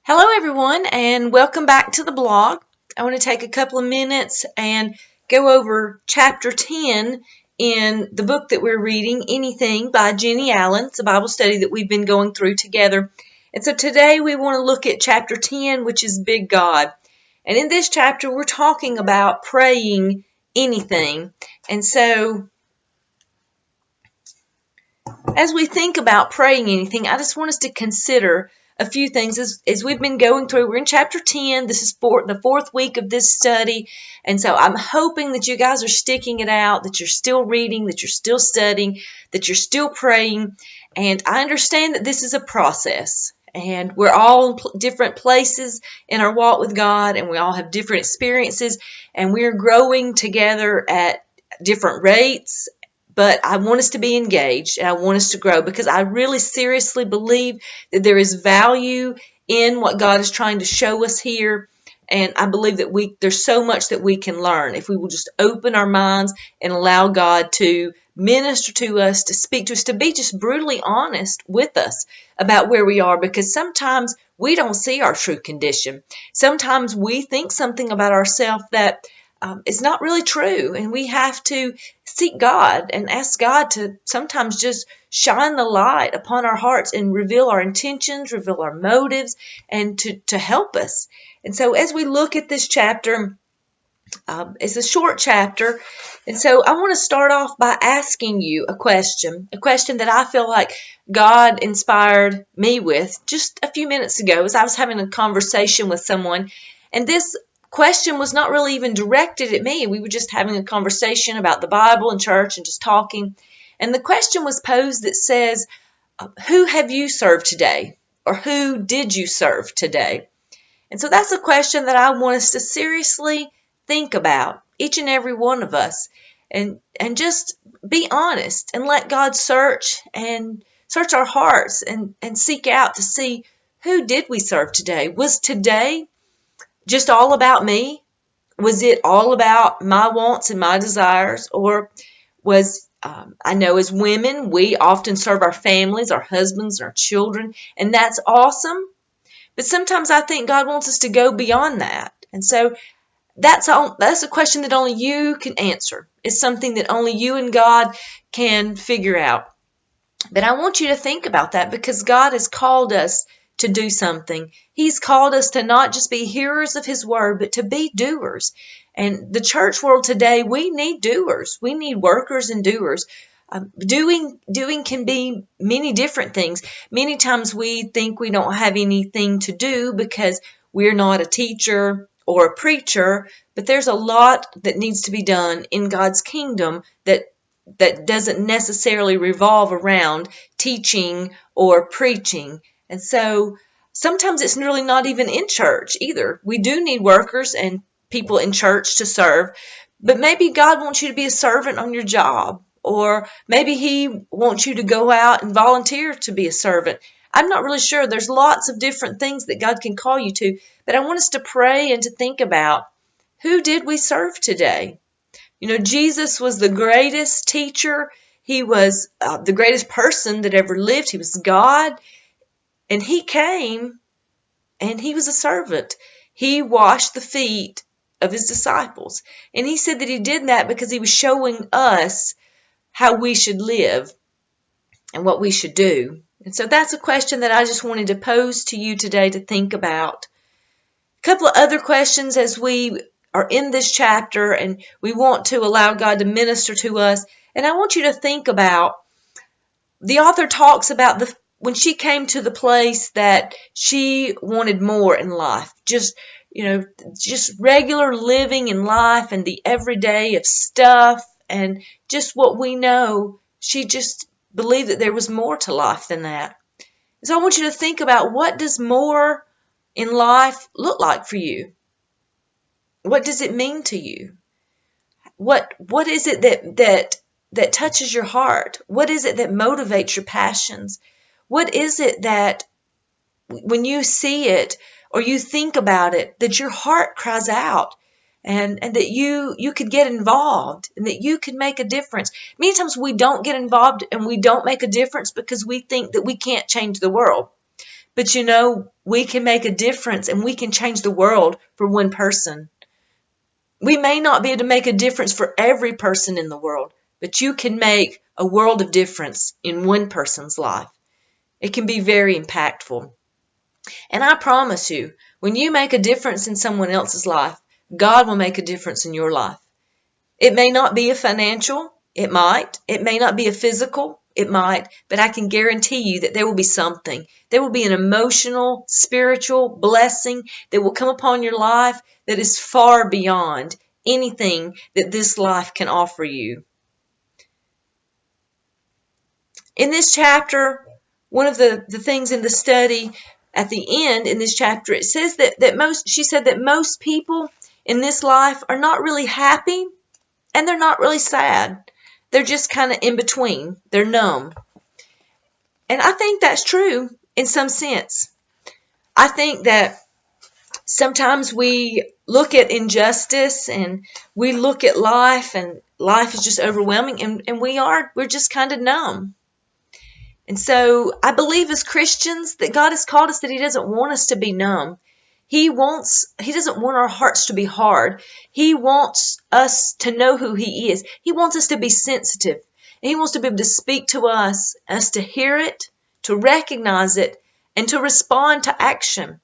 Hello, everyone, and welcome back to the blog. I want to take a couple of minutes and go over chapter 10 in the book that we're reading, Anything by Jennie Allen. It's a Bible study that we've been going through together. And so today we want to look at chapter 10, which is Big God. And in this chapter, we're talking about praying anything. And so as we think about praying anything, I just want us to consider a few things as we've been going through. We're in chapter 10. This is the fourth week of this study. And so I'm hoping that you guys are sticking it out, that you're still reading, that you're still studying, that you're still praying. And I understand that this is a process. And we're all in different places in our walk with God, and we all have different experiences, and we're growing together at different rates. But I want us to be engaged, and I want us to grow, because I really seriously believe that there is value in what God is trying to show us here. And I believe that there's so much that we can learn if we will just open our minds and allow God to minister to us, to speak to us, to be just brutally honest with us about where we are, because sometimes we don't see our true condition. Sometimes we think something about ourselves that is not really true, and we have to seek God and ask God to sometimes just shine the light upon our hearts and reveal our intentions, reveal our motives, and to help us. And so as we look at this chapter, it's a short chapter, and so I want to start off by asking you a question that I feel like God inspired me with just a few minutes ago as I was having a conversation with someone, and this question was not really even directed at me. We were just having a conversation about the Bible and church and just talking. And the question was posed that says, who have you served today? Or who did you serve today? And so that's a question that I want us to seriously think about, each and every one of us, and just be honest and let God search our hearts and seek out to see, who did we serve today? Was today just all about me? Was it all about my wants and my desires? Or was, I know as women, we often serve our families, our husbands, our children, and that's awesome. But sometimes I think God wants us to go beyond that. And so that's a question that only you can answer. It's something that only you and God can figure out. But I want you to think about that, because God has called us to do something. He's called us to not just be hearers of His word, but to be doers. And the church world today, we need doers. We need workers and doers. Doing can be many different things. Many times we think we don't have anything to do because we're not a teacher or a preacher, but there's a lot that needs to be done in God's kingdom that doesn't necessarily revolve around teaching or preaching. And so sometimes it's really not even in church either. We do need workers and people in church to serve, but maybe God wants you to be a servant on your job, or maybe He wants you to go out and volunteer to be a servant. I'm not really sure. There's lots of different things that God can call you to, but I want us to pray and to think about, who did we serve today? You know, Jesus was the greatest teacher. He was the greatest person that ever lived. He was God. And He came and He was a servant. He washed the feet of His disciples. And He said that He did that because He was showing us how we should live and what we should do. And so that's a question that I just wanted to pose to you today to think about. A couple of other questions as we are in this chapter and we want to allow God to minister to us. And I want you to think about, the author talks about when she came to the place that she wanted more in life, just regular living in life and the everyday of stuff and just what we know. She just believed that there was more to life than that. So I want you to think about, what does more in life look like for you? What does it mean to you? What is it that touches your heart? What is it that motivates your passions? What is it that when you see it or you think about it, that your heart cries out and that you could get involved and that you could make a difference? Many times we don't get involved and we don't make a difference because we think that we can't change the world. But you know, we can make a difference and we can change the world for one person. We may not be able to make a difference for every person in the world, but you can make a world of difference in one person's life. It can be very impactful. And I promise you, when you make a difference in someone else's life, God will make a difference in your life. It may not be a financial, it might. It may not be a physical, it might. But I can guarantee you that there will be something. There will be an emotional, spiritual blessing that will come upon your life that is far beyond anything that this life can offer you. In this chapter, one of the things in the study at the end in this chapter, it says she said that most people in this life are not really happy and they're not really sad. They're just kind of in between. They're numb. And I think that's true in some sense. I think that sometimes we look at injustice and we look at life and life is just overwhelming and we're just kind of numb. And so I believe as Christians that God has called us that He doesn't want us to be numb. He doesn't want our hearts to be hard. He wants us to know who He is. He wants us to be sensitive. And He wants to be able to speak to us to hear it, to recognize it, and to respond to action.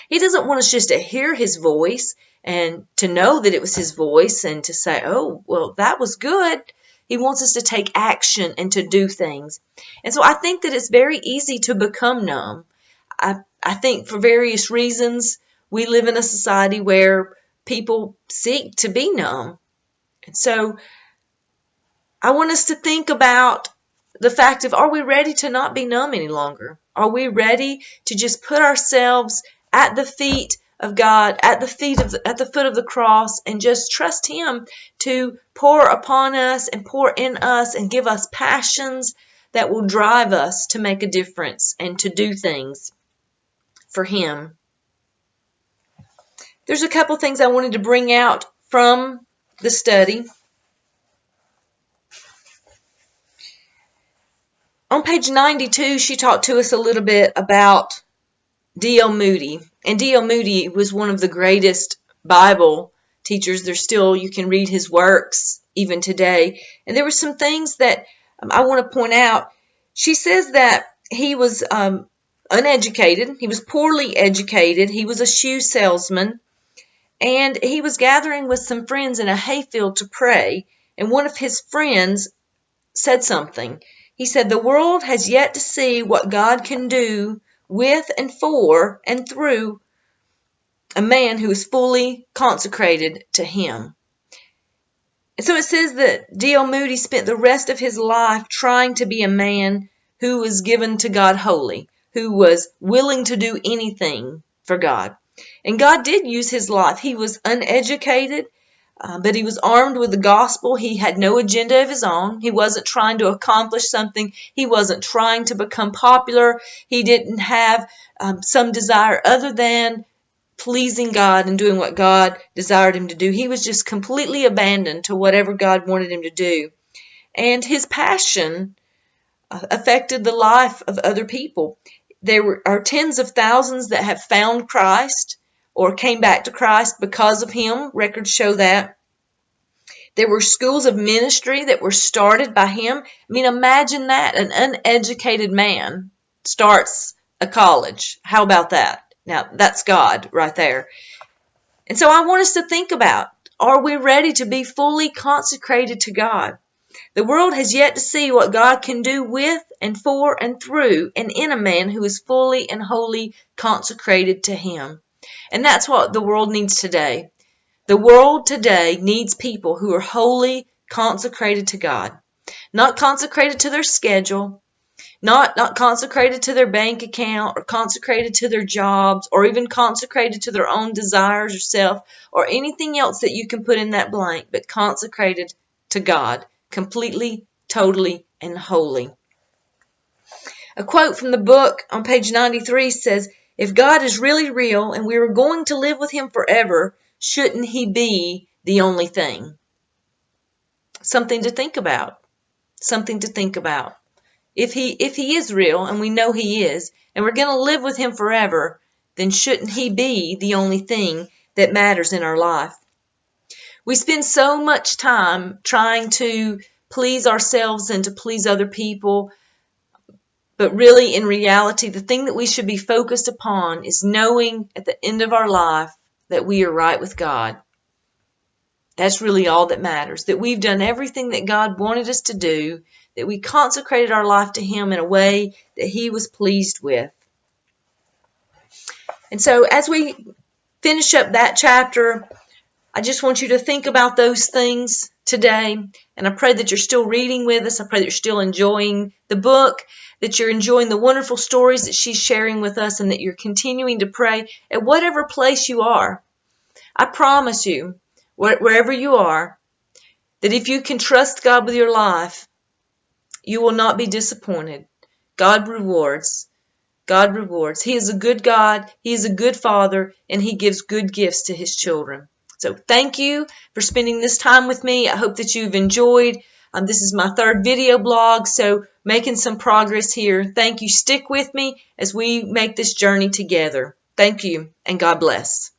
He doesn't want us just to hear His voice and to know that it was His voice and to say, oh, well, that was good. He wants us to take action and to do things. And so I think that it's very easy to become numb. I think for various reasons, we live in a society where people seek to be numb. And so I want us to think about the fact of, are we ready to not be numb any longer? Are we ready to just put ourselves at the feet of God, at the foot of the cross, and just trust Him to pour upon us and pour in us and give us passions that will drive us to make a difference and to do things for Him. There's a couple things I wanted to bring out from the study. On page 92, she talked to us a little bit about D.L. Moody. And D.L. Moody was one of the greatest Bible teachers. You can read his works even today. And there were some things that I want to point out. She says that he was uneducated. He was poorly educated. He was a shoe salesman. And he was gathering with some friends in a hayfield to pray. And one of his friends said something. He said, "The world has yet to see what God can do with and for and through a man who is fully consecrated to Him." And so it says that D.L. Moody spent the rest of his life trying to be a man who was given to God wholly, who was willing to do anything for God. And God did use his life. He was uneducated, but he was armed with the gospel. He had no agenda of his own. He wasn't trying to accomplish something. He wasn't trying to become popular. He didn't have some desire other than pleasing God and doing what God desired him to do. He was just completely abandoned to whatever God wanted him to do. And his passion affected the life of other people. There are tens of thousands that have found Christ or came back to Christ because of him. Records show that. There were schools of ministry that were started by him. I mean, imagine that. An uneducated man starts a college. How about that? Now, that's God right there. And so I want us to think about, are we ready to be fully consecrated to God? The world has yet to see what God can do with and for and through and in a man who is fully and wholly consecrated to Him. And that's what the world needs today. The world today needs people who are wholly consecrated to God. Not consecrated to their schedule, not consecrated to their bank account or consecrated to their jobs or even consecrated to their own desires or self or anything else that you can put in that blank, but consecrated to God. Completely, totally, and wholly. A quote from the book on page 93 says, "If God is really real and we were going to live with Him forever, shouldn't He be the only thing?" Something to think about. Something to think about. if he is real, and we know he is, and we're going to live with him forever, then shouldn't he be the only thing that matters in our life? We spend so much time trying to please ourselves and to please other people, but really, in reality, the thing that we should be focused upon is knowing at the end of our life that we are right with God. That's really all that matters, that we've done everything that God wanted us to do, that we consecrated our life to him in a way that he was pleased with. And so as we finish up that chapter, I just want you to think about those things today, and I pray that you're still reading with us. I pray that you're still enjoying the book, that you're enjoying the wonderful stories that she's sharing with us, and that you're continuing to pray at whatever place you are. I promise you, wherever you are, that if you can trust God with your life, you will not be disappointed. God rewards. God rewards. He is a good God. He is a good Father, and he gives good gifts to his children. So thank you for spending this time with me. I hope that you've enjoyed. This is my third video blog, so making some progress here. Thank you. Stick with me as we make this journey together. Thank you, and God bless.